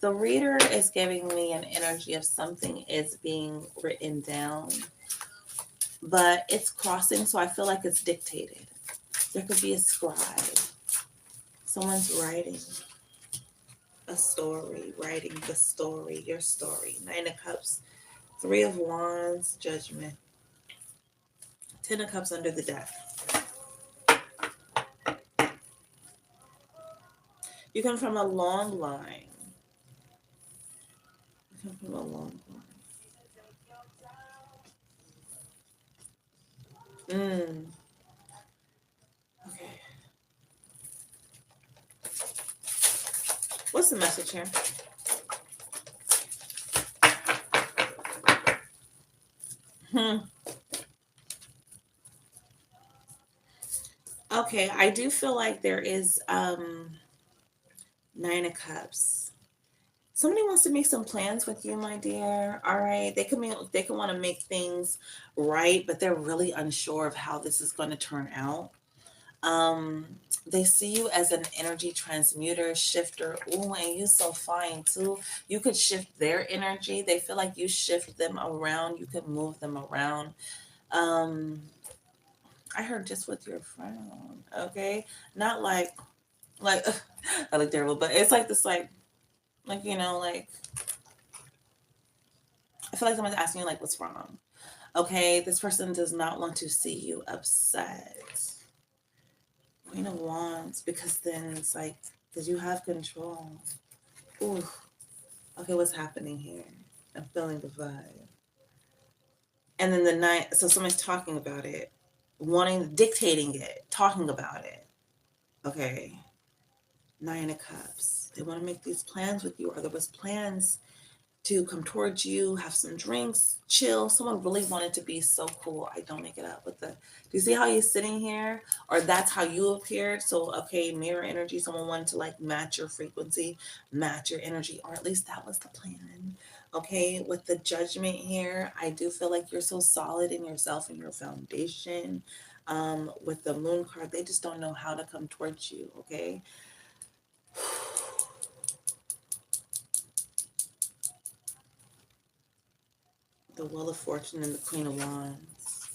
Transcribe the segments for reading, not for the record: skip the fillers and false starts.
The reader is giving me an energy of something is being written down, but it's crossing, so I feel like it's dictated. There could be a scribe. Someone's writing a story, writing the story, your story. Nine of Cups, Three of Wands, Judgment, Ten of Cups under the deck. You come from a long line. You come from a long line. Okay. What's the message here? Okay, I do feel like there is Nine of Cups. Somebody wants to make some plans with you, my dear. All right, they can want to make things right, but they're really unsure of how this is going to turn out. Um, they see you as an energy transmuter, shifter. Ooh, and you so fine too. You could shift their energy. They feel like you shift them around. You can move them around. Um, I heard just with your frown. Okay, not like I look terrible, but it's like this, like like I feel like someone's asking you like, what's wrong? Okay, this person does not want to see you upset. Queen of Wands, because then it's like, because you have control. Ooh, okay, what's happening here? I'm feeling the vibe. And then the night, so someone's talking about it, dictating it, talking about it. Okay, Nine of Cups. They want to make these plans with you, or there was plans to come towards you, have some drinks, chill. Someone really wanted to be so cool. I don't make it up with the. Do you see how you're sitting here? Or that's how you appeared. So okay, mirror energy. Someone wanted to like match your frequency, match your energy, or at least that was the plan. Okay, with the Judgment here, I do feel like you're so solid in yourself and your foundation. With the Moon card, they just don't know how to come towards you. Okay. The Wheel of Fortune and the Queen of Wands.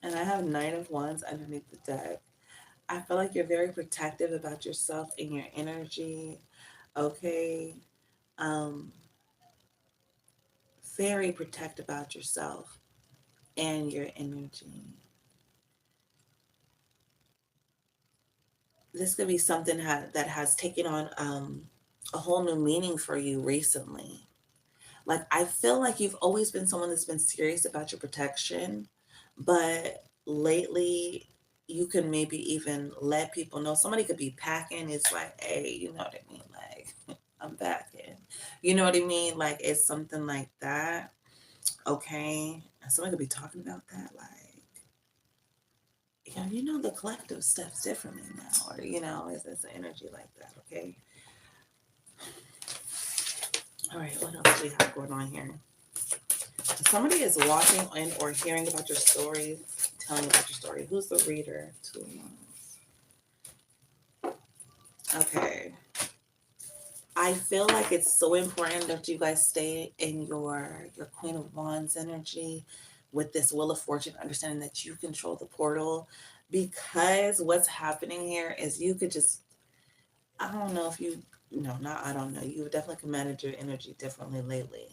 And I have Knight of Wands underneath the deck. I feel like you're very protective about yourself and your energy. Okay. Um, very protective about yourself and your energy. This could be something that has taken on a whole new meaning for you recently. Like, I feel like you've always been someone that's been serious about your protection, but lately you can maybe even let people know. Somebody could be packing. It's like, hey, you know what I mean? Like, I'm packing. You know what I mean? Like, it's something like that. Okay. And somebody could be talking about that. Like, the collective steps differently now. Or, it's an energy like that. Okay. All right. What else do we have going on here? Somebody is watching and or hearing about your story, telling about your story. Who's the reader? Two months. Okay. I feel like it's so important that you guys stay in your Queen of Wands energy with this Wheel of Fortune, understanding that you control the portal. Because what's happening here is you could just, I don't know if you, no, not, I don't know. You definitely can manage your energy differently lately.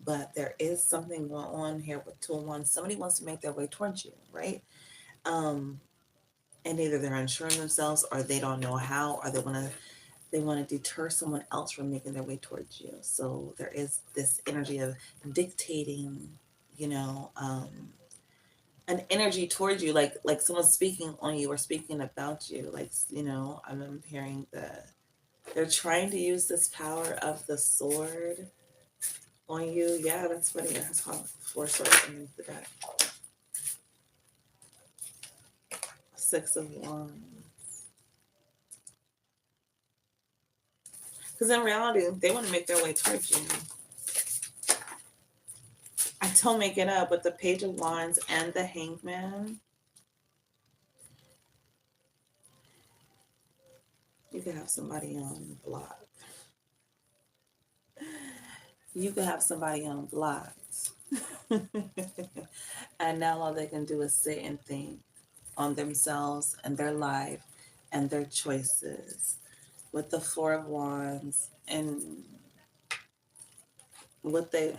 But there is something going on here with Two of Wands. Somebody wants to make their way towards you, right? Um, and either they're unsure themselves, or they don't know how, or they want to deter someone else from making their way towards you. So there is this energy of dictating, you know, um, an energy towards you, like someone's speaking on you or speaking about you. Like, I'm hearing that they're trying to use this power of the sword on you. Yeah, that's funny. It has called four swords in the deck. Six of Wands. Because in reality, they want to make their way towards you. I don't make it up with the Page of Wands and the Hangman. You could have somebody on the block. You could have somebody on blocks. And now all they can do is sit and think on themselves and their life and their choices with the Four of Wands and what they,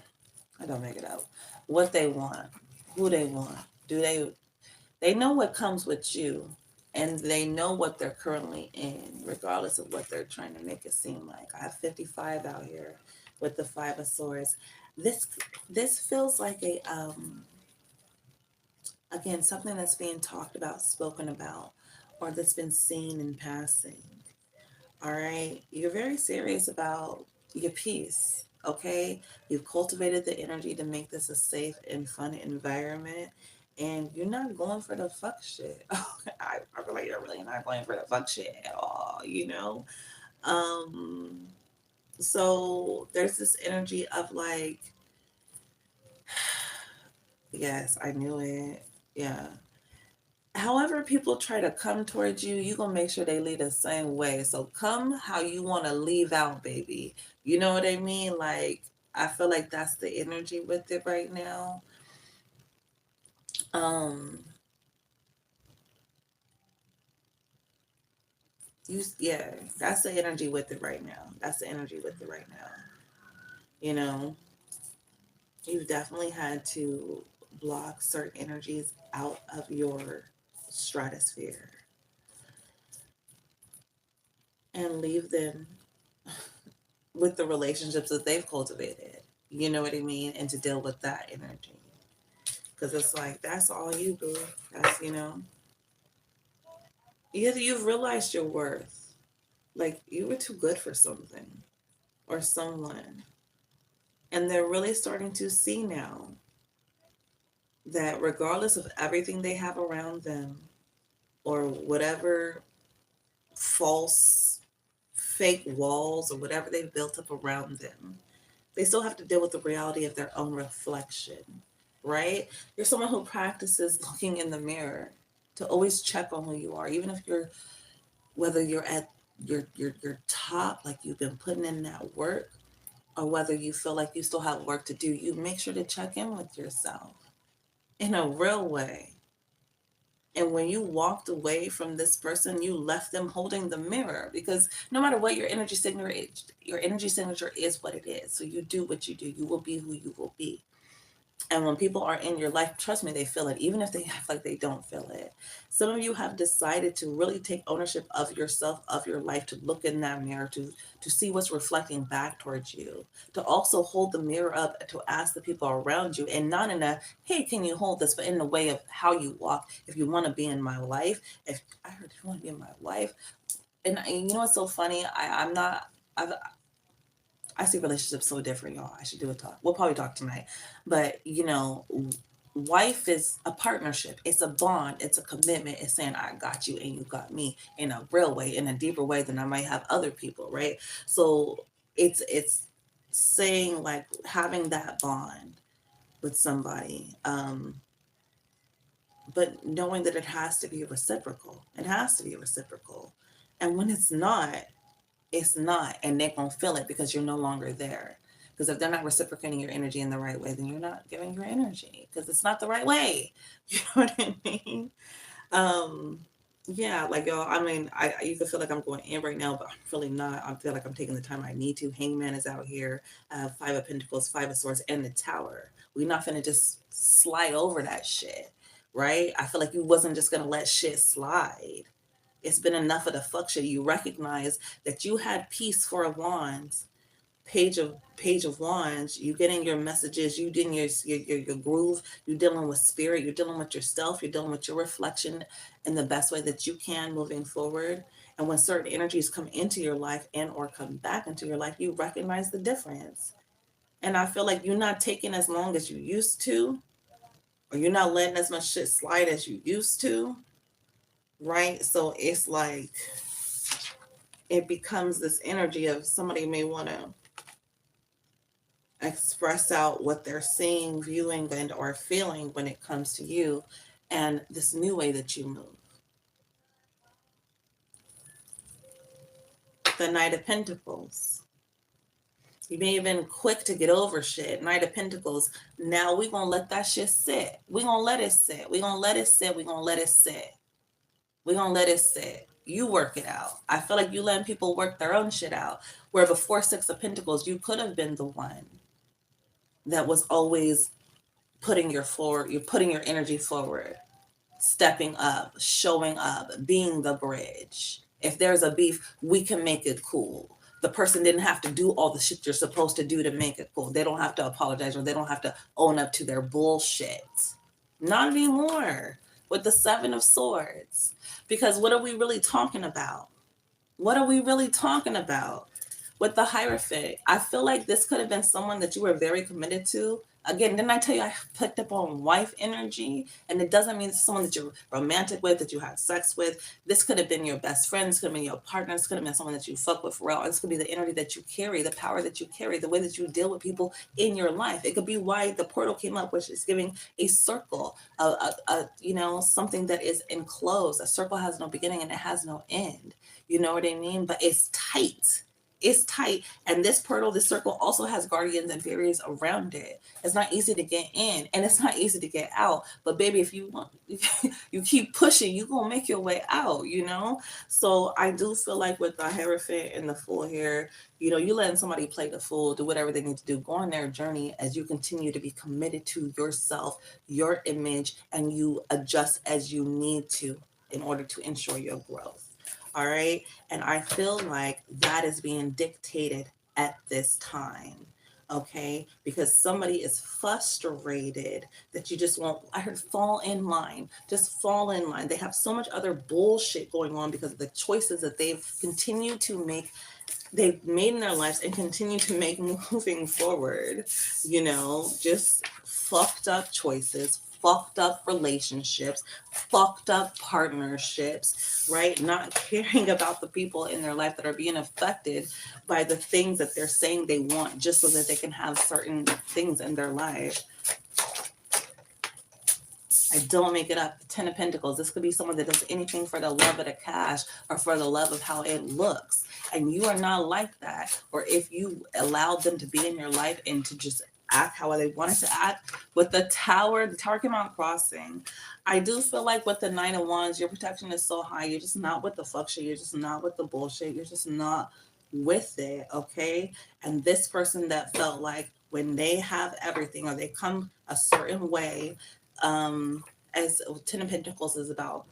I don't make it up, what they want, who they want. Do they know what comes with you, and they know what they're currently in, regardless of what they're trying to make it seem like. I have 55 out here with the Five of Swords. This this feels like a again, something that's being talked about, spoken about, or that's been seen in passing. All right. You're very serious about your peace. Okay. You've cultivated the energy to make this a safe and fun environment. And you're not going for the fuck shit. I feel like you're really not going for the fuck shit at all, you know? Um, so there's this energy of like, yes, I knew it. Yeah. However people try to come towards you, you gonna make sure they leave the same way. So come how you want to leave out, baby. You know what I mean? Like, I feel like that's the energy with it right now. um yeah, that's the energy with it right now. That's the energy with it right now. You know, you've definitely had to block certain energies out of your stratosphere and leave them with the relationships that they've cultivated. You know what I mean? And to deal with that energy. Because it's like, that's all you, boo. That's, you've realized your worth. Like, you were too good for something or someone. And they're really starting to see now that regardless of everything they have around them or whatever false, fake walls or whatever they've built up around them, they still have to deal with the reality of their own reflection, right? You're someone who practices looking in the mirror to always check on who you are, even if you're, whether you're at your top, like you've been putting in that work, or whether you feel like you still have work to do, you make sure to check in with yourself in a real way. And when you walked away from this person, you left them holding the mirror, because no matter what your energy signature is what it is. So you do what you do. You will be who you will be. And when people are in your life, trust me, they feel it, even if they act like they don't feel it. Some of you have decided to really take ownership of yourself, of your life, to look in that mirror, to see what's reflecting back towards you, to also hold the mirror up to ask the people around you, and not in a, hey, can you hold this, but in the way of how you walk. If you want to be in my life, if I heard you want to be in my life, and you know what's so funny? I'm not. I see relationships so different, y'all. I should do a talk. We'll probably talk tonight. But, wife is a partnership. It's a bond. It's a commitment. It's saying, I got you and you got me, in a real way, in a deeper way than I might have other people, right? So it's saying, like, having that bond with somebody, but knowing that it has to be reciprocal. It has to be reciprocal. And when it's not, and they're gonna feel it because you're no longer there. Because if they're not reciprocating your energy in the right way, then you're not giving your energy, because it's not the right way. You know what I mean? um yeah, like, y'all, I mean, you can feel like I'm going in right now, but I'm really not. I feel like I'm taking the time I need to. Hangman is out here. Five of Pentacles, Five of Swords, and the Tower. We're not gonna just slide over that shit, right? I feel like you wasn't just gonna let shit slide. It's been enough of the fuck shit. You recognize that you had peace, for a wands, page of wands. You getting your messages. You getting your groove. You dealing with spirit. You're dealing with yourself. You're dealing with your reflection in the best way that you can moving forward. And when certain energies come into your life and or come back into your life, you recognize the difference. And I feel like you're not taking as long as you used to, or you're not letting as much shit slide as you used to, right? So it's like, it becomes this energy of somebody may want to express out what they're seeing, viewing, and or feeling when it comes to you, and this new way that you move. The Knight of Pentacles. You may have been quick to get over shit. Knight of Pentacles. Now we gonna let that shit sit. We gonna let it sit. We gonna let it sit. We gonna let it sit. We gonna let it sit. You work it out. I feel like you letting people work their own shit out. Where before Six of Pentacles, you could have been the one that was always you're putting your energy forward, stepping up, showing up, being the bridge. If there's a beef, we can make it cool. The person didn't have to do all the shit you're supposed to do to make it cool. They don't have to apologize, or they don't have to own up to their bullshit. Not anymore with the Seven of Swords. Because what are we really talking about? What are we really talking about? With the Hierophant, I feel like this could have been someone that you were very committed to. Again, didn't I tell you I picked up on wife energy? And it doesn't mean it's someone that you're romantic with, that you had sex with. This could have been your best friend. This could have been your partner. This could have been someone that you fuck with for real. This could be the energy that you carry, the power that you carry, the way that you deal with people in your life. It could be why the portal came up, which is giving a circle, something that is enclosed. A circle has no beginning and it has no end. You know what I mean? But it's tight. It's tight. And this portal, this circle also has guardians and fairies around it. It's not easy to get in and it's not easy to get out. But baby, if you want, you keep pushing, you're going to make your way out, So I do feel like with the Hierophant and the Fool here, you letting somebody play the fool, do whatever they need to do, go on their journey as you continue to be committed to yourself, your image, and you adjust as you need to in order to ensure your growth. All right. And I feel like that is being dictated at this time. Okay. Because somebody is frustrated that you just won't, I heard fall in line, just fall in line. They have so much other bullshit going on because of the choices that they've continued to make, they've made in their lives and continue to make moving forward, just fucked up choices, fucked up relationships, fucked up partnerships, right? Not caring about the people in their life that are being affected by the things that they're saying they want just so that they can have certain things in their life. I don't make it up. The Ten of Pentacles. This could be someone that does anything for the love of the cash or for the love of how it looks. And you are not like that. Or if you allowed them to be in your life and to just act how they wanted to act. With the Tower came out crossing. I do feel like with the Nine of Wands, your protection is so high. You're just not with the fuck shit. You're just not with the bullshit. You're just not with it, okay? And this person that felt like when they have everything or they come a certain way, as Ten of Pentacles is about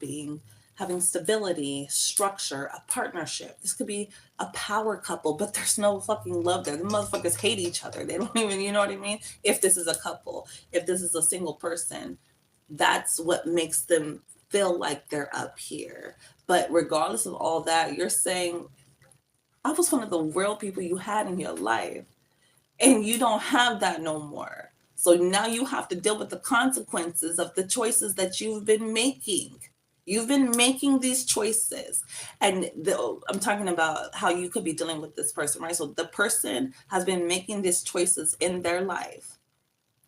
having stability, structure, a partnership. This could be a power couple, but there's no fucking love there. The motherfuckers hate each other. They don't even, you know what I mean? If this is a couple, if this is a single person, that's what makes them feel like they're up here. But regardless of all that, you're saying, I was one of the real people you had in your life, and you don't have that no more. So now you have to deal with the consequences of the choices that you've been making. You've been making these choices. And I'm talking about how you could be dealing with this person, right? So the person has been making these choices in their life.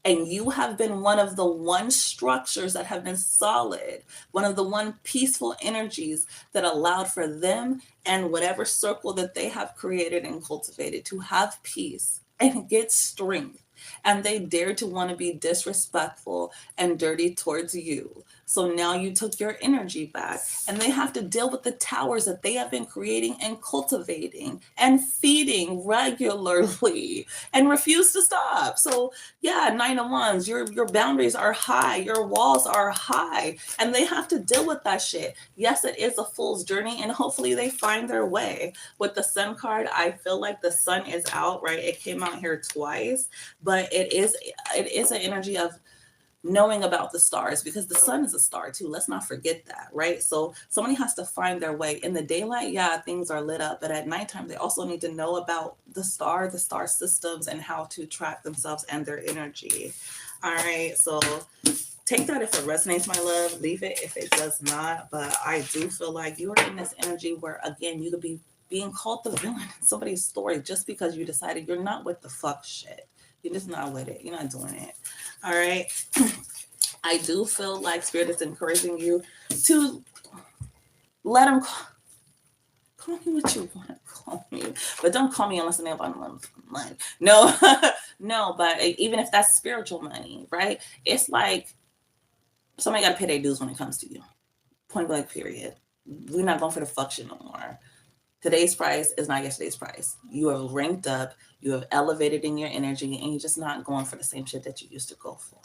And you have been one of the one structures that have been solid, one of the one peaceful energies that allowed for them and whatever circle that they have created and cultivated to have peace and get strength. And they dared to want to be disrespectful and dirty towards you. So now you took your energy back, and they have to deal with the towers that they have been creating and cultivating and feeding regularly and refuse to stop. So yeah, Nine of Wands, your boundaries are high, your walls are high, and they have to deal with that shit. Yes, it is a fool's journey, and hopefully they find their way. With the Sun card, I feel like the sun is out, right? It came out here twice, but it is an energy of knowing about the stars, because the sun is a star too. Let's not forget that, right? So somebody has to find their way. In the daylight, yeah, things are lit up, but at nighttime, they also need to know about the star systems, and how to track themselves and their energy. All right, so take that if it resonates, my love. Leave it if it does not. But I do feel like you are in this energy where, again, you could be being called the villain in somebody's story just because you decided you're not with the fuck shit. You're just not with it. You're not doing it. All right. I do feel like Spirit is encouraging you to let them call me what you want to call call me. But don't call me unless I know about money. No, no, but even if that's spiritual money, right? It's like somebody got to pay their dues when it comes to you. Point blank, period. We're not going for the fuck shit no more. Today's price is not yesterday's price. You have ranked up, you have elevated in your energy, and you're just not going for the same shit that you used to go for.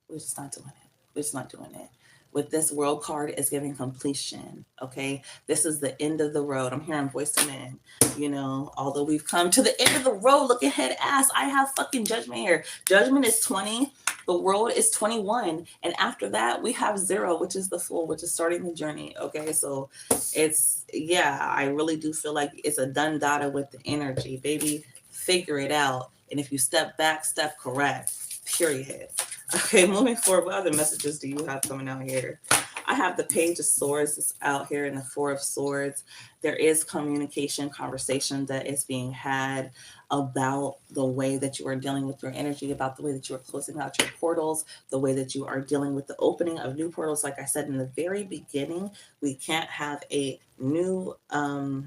We're just not doing it. We're just not doing it. With this world card, is giving completion. Okay, this is the end of the road. I'm hearing voice to men. You know, although we've come to the end of the road, look ahead, ass. I have fucking judgment here. Judgment is 20. The world is 21, and after that we have 0, which is the full, which is starting the journey. Okay, so it's, yeah, I really do feel like it's a done data with the energy, baby. Figure it out, and if you step back, step correct. Period. Okay, moving forward, what other messages do you have coming out here? I have the Page of Swords out here and the Four of Swords. There is communication, conversation that is being had about the way that you are dealing with your energy, about the way that you are closing out your portals, the way that you are dealing with the opening of new portals. Like I said in the very beginning, we can't have a new, I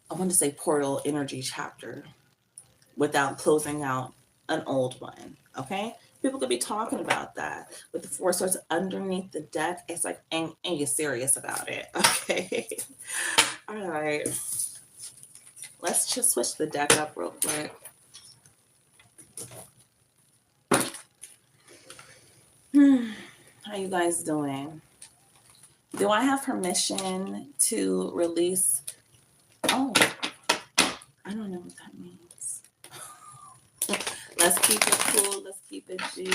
want to say portal energy chapter without closing out an old one. Okay, people could be talking about that with the Four Swords underneath the deck. It's like, ain't you serious about it? Okay. All right, let's just switch the deck up real quick. How you guys doing? Do I have permission to release? Oh, I don't know what that means. Let's keep it cool. Let's keep it G.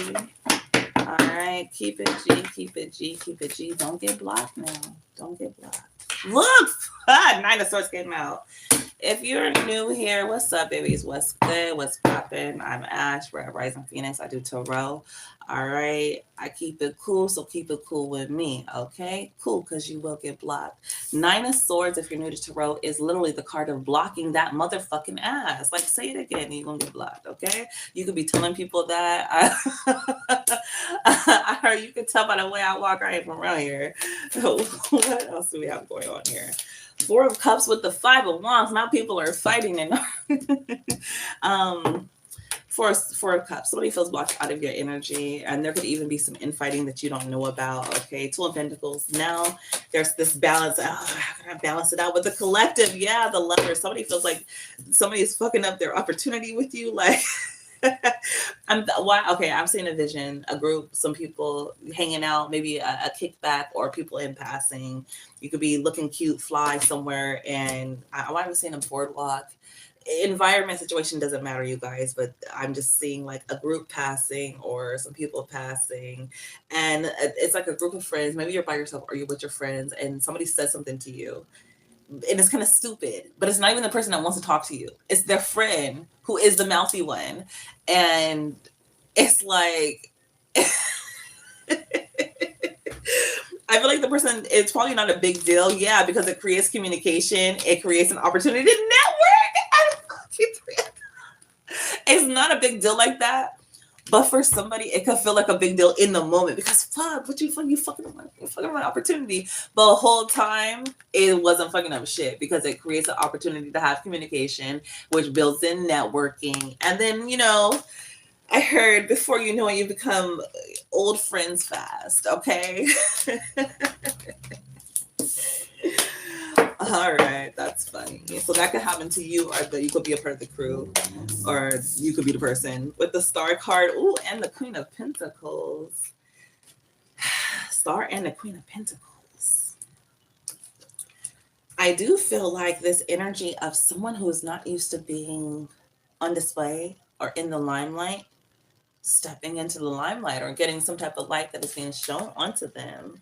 All right. Keep it G. Keep it G. Keep it G. Don't get blocked now. Don't get blocked. Look! 9 of Swords came out. If you're new here, what's up, babies? What's good? What's poppin'? I'm Ash, Red Rising Phoenix. I do tarot. All right. I keep it cool, so keep it cool with me. Okay? Cool, because you will get blocked. 9 of Swords, if you're new to tarot, is literally the card of blocking that motherfucking ass. Like, say it again, and you're going to get blocked. Okay? You could be telling people that. I heard, you can tell by the way I walk. I ain't from around here. What else do we have going on here? 4 of Cups with the 5 of Wands. Now people are fighting and Four of Cups. Somebody feels blocked out of your energy, and there could even be some infighting that you don't know about. Okay, 2 of Pentacles. Now there's this balance. How can I balance it out with the collective? Yeah, the Lover. Somebody feels like somebody is fucking up their opportunity with you. Like, I'm seeing a vision, a group, some people hanging out, maybe a kickback, or people in passing. You could be looking cute, fly somewhere, and I'm seeing a boardwalk. Environment, situation doesn't matter, you guys, but I'm just seeing like a group passing or some people passing, and it's like a group of friends. Maybe you're by yourself or you're with your friends, and somebody says something to you, and it's kind of stupid, but it's not even the person that wants to talk to you. It's their friend who is the mouthy one. And it's like, I feel like the person, it's probably not a big deal. Yeah, because it creates communication. It creates an opportunity to network. It's not a big deal like that. But for somebody, it could feel like a big deal in the moment because fuck, what you fucking around opportunity. But the whole time, it wasn't fucking up shit because it creates an opportunity to have communication, which builds in networking. And then, you know, I heard before you know it, you become old friends fast, okay? All right, that's funny. So that could happen to you, or that you could be a part of the crew, or you could be the person with the Star card. Ooh, and the Queen of Pentacles. Star and the Queen of Pentacles. I do feel like this energy of someone who is not used to being on display or in the limelight, stepping into the limelight or getting some type of light that is being shown onto them.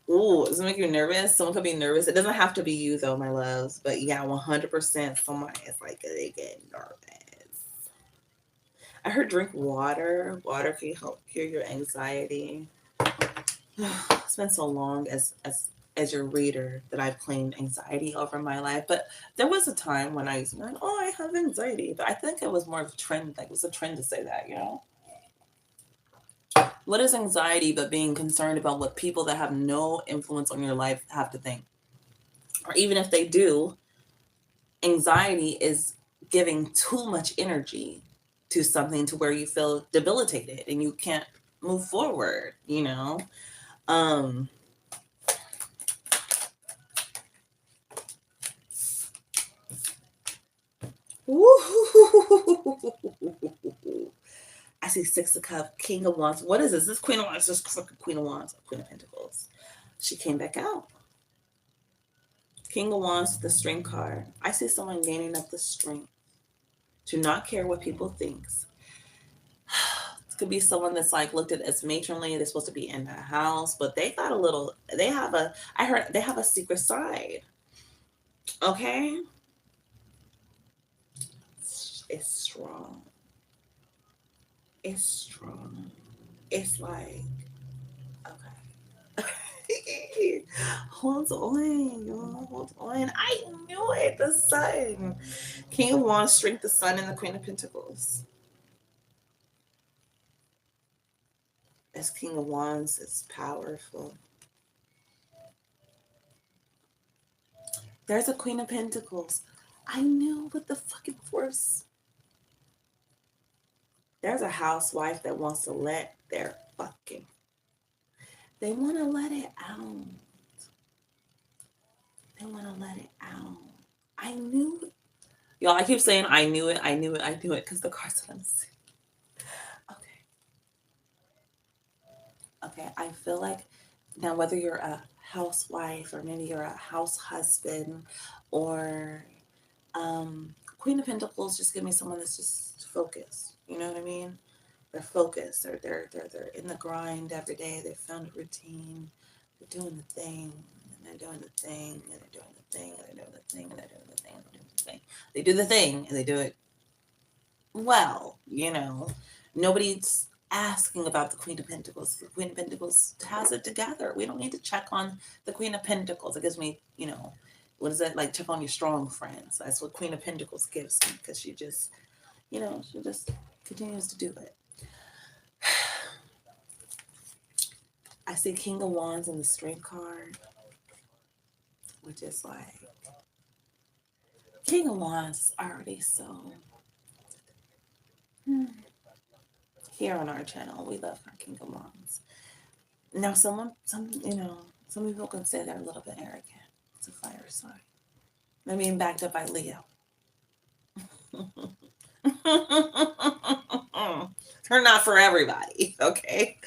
Ooh, does it make you nervous? Someone could be nervous. It doesn't have to be you, though, my loves. But yeah, 100%. Someone is like, they get nervous. I heard drink water. Water can help cure your anxiety. It's been so long as your reader that I've claimed anxiety over my life. But there was a time when I used to be like, oh, I have anxiety. But I think it was more of a trend. Like, it was a trend to say that, you know? What is anxiety but being concerned about what people that have no influence on your life have to think? or even if they do, anxiety is giving too much energy to something to where you feel debilitated and you can't move forward, you know? Um, I see Six of Cups, King of Wands. What is this? This Queen of Wands, this fucking Queen of Wands, Queen of Pentacles. She came back out. King of Wands, the Strength card. I see someone gaining up the strength to not care what people think. It could be someone that's like looked at as matronly. They're supposed to be in the house, but they got a little. They have a. I heard they have a secret side. Okay, it's strong. It's strong. It's like okay. Hold on, y'all. Hold on. I knew it. The sun. King of Wands, Strength, the Sun, and the Queen of Pentacles. As King of Wands, it's powerful. There's a Queen of Pentacles. I knew with the fucking force. There's a housewife that wants to let their fucking. They want to let it out. They want to let it out. I knew it. Y'all, I keep saying I knew it, I knew it, I knew it, because the cards that I'm seeing. Okay, I feel like now whether you're a housewife or maybe you're a house husband or Queen of Pentacles, just give me someone that's just focused. You know what I mean? They're focused. They're in the grind every day. They found a routine. They're doing the thing, and they're doing the thing, and they're doing the thing, and they're doing the thing, and they're doing the thing, and they're doing the thing. They do the thing, and they do it well. You know, nobody's asking about the Queen of Pentacles. The Queen of Pentacles has it together. We don't need to check on the Queen of Pentacles. It gives me, you know, what is that like? Check on your strong friends. That's what Queen of Pentacles gives me because she just, you know, she just continues to do it. I see King of Wands in the Strength card, which is like King of Wands is already so. Here on our channel, we love our King of Wands. Now, some people can say they're a little bit arrogant. It's a fire sign. I mean, backed up by Leo. They're not for everybody, okay?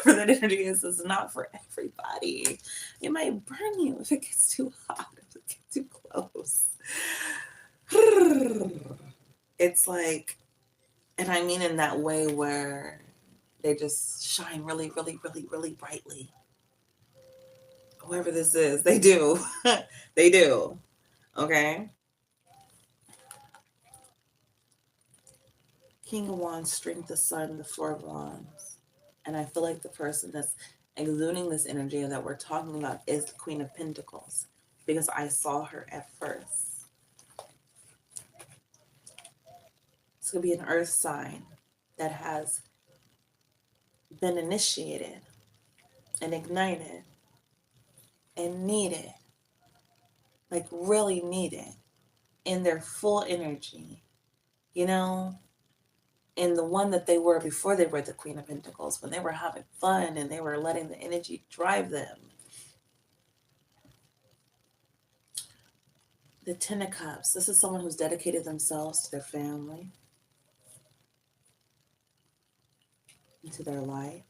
Whoever that energy is not for everybody. It might burn you if it gets too hot, if it gets too close. It's like, and I mean in that way where they just shine really, really, really, really brightly. Whoever this is, they do. They do. Okay? King of Wands, Strength, the Sun, the Four of Wands. And I feel like the person that's exuding this energy that we're talking about is the Queen of Pentacles because I saw her at first. It's going to be an earth sign that has been initiated and ignited and needed, like really needed in their full energy, you know? And the one that they were before they were the Queen of Pentacles, when they were having fun and they were letting the energy drive them. The Ten of Cups. This is someone who's dedicated themselves to their family, into their life,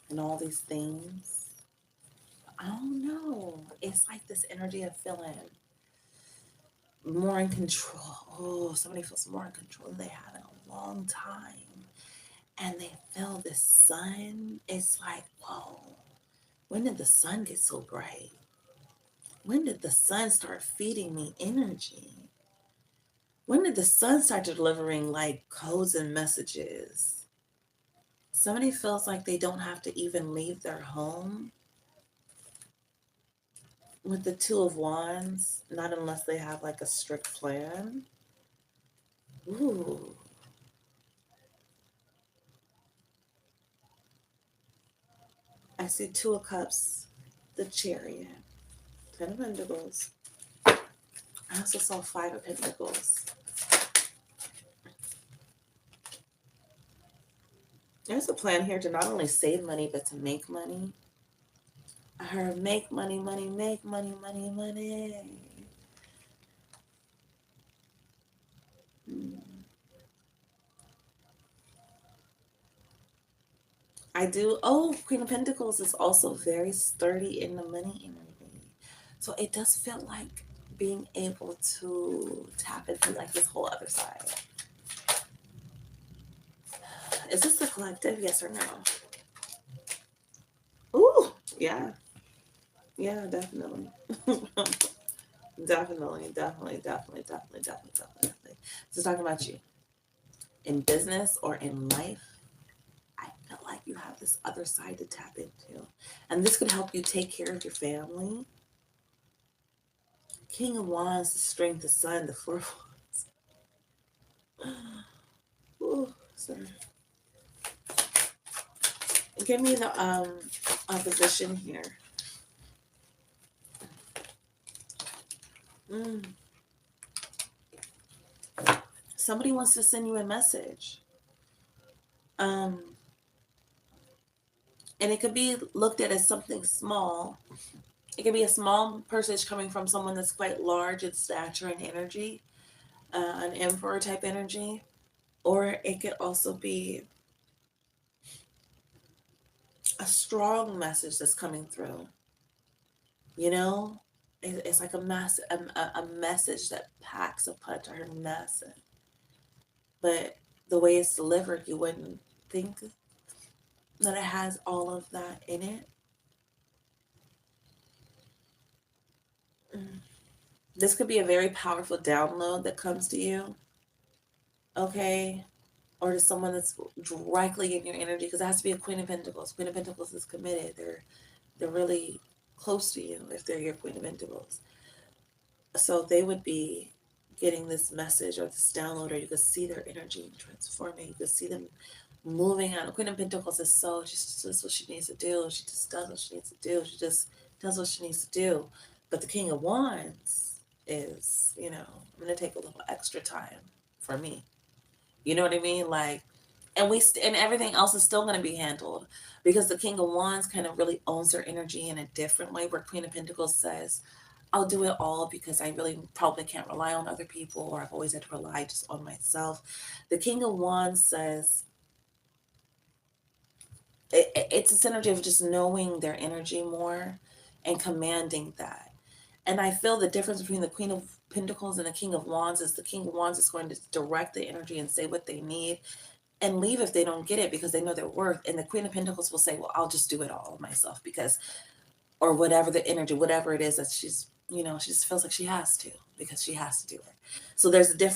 and all these things. I don't know. It's like this energy of feeling more in control. Oh, somebody feels more in control than they have in a long time. And they feel the sun. It's like, whoa, when did the sun get so bright? When did the sun start feeding me energy? When did the sun start delivering like codes and messages? Somebody feels like they don't have to even leave their home. With the Two of Wands, not unless they have like a strict plan. Ooh. I see Two of Cups, the Chariot. Ten of Pentacles. I also saw Five of Pentacles. There's a plan here to not only save money, but to make money. I heard make money, money, make money, money, money. I do. Oh, Queen of Pentacles is also very sturdy in the money energy. So it does feel like being able to tap into like this whole other side. Is this the collective? Yes or no? Ooh, yeah. Yeah, definitely. Definitely, definitely, definitely, definitely, definitely, definitely. So talking about you in business or in life, I feel like you have this other side to tap into. And this could help you take care of your family. King of Wands, the strength, the sun, the Four of Wands. Ooh, sorry. Give me the opposition here. Mm. Somebody wants to send you a message. And it could be looked at as something small. It could be a small message coming from someone that's quite large in stature and energy, an emperor type energy. Or it could also be a strong message that's coming through. You know, it's like a message that packs a punch or massive. But the way it's delivered, you wouldn't think that it has all of that in it. Mm. This could be a very powerful download that comes to you, okay? Or to someone that's directly in your energy, because it has to be a Queen of Pentacles. Queen of Pentacles is committed. They're really close to you if they're your Queen of Pentacles. So they would be getting this message or this download, or you could see their energy transforming. You could see them moving on. The Queen of Pentacles is so, she just does what she needs to do. She just does what she needs to do. She just does what she needs to do. But the King of Wands is, I'm going to take a little extra time for me. You know what I mean? Like, and everything else is still going to be handled, because the King of Wands kind of really owns their energy in a different way, where Queen of Pentacles says, I'll do it all because I really probably can't rely on other people, or I've always had to rely just on myself. The King of Wands says, it's a synergy of just knowing their energy more and commanding that. And I feel the difference between the Queen of Pentacles and the King of Wands is the King of Wands is going to direct the energy and say what they need and leave if they don't get it, because they know their worth. And the Queen of Pentacles will say, well, I'll just do it all myself, because, or whatever the energy, whatever it is that she's, she just feels like she has to, because she has to do it. So there's a difference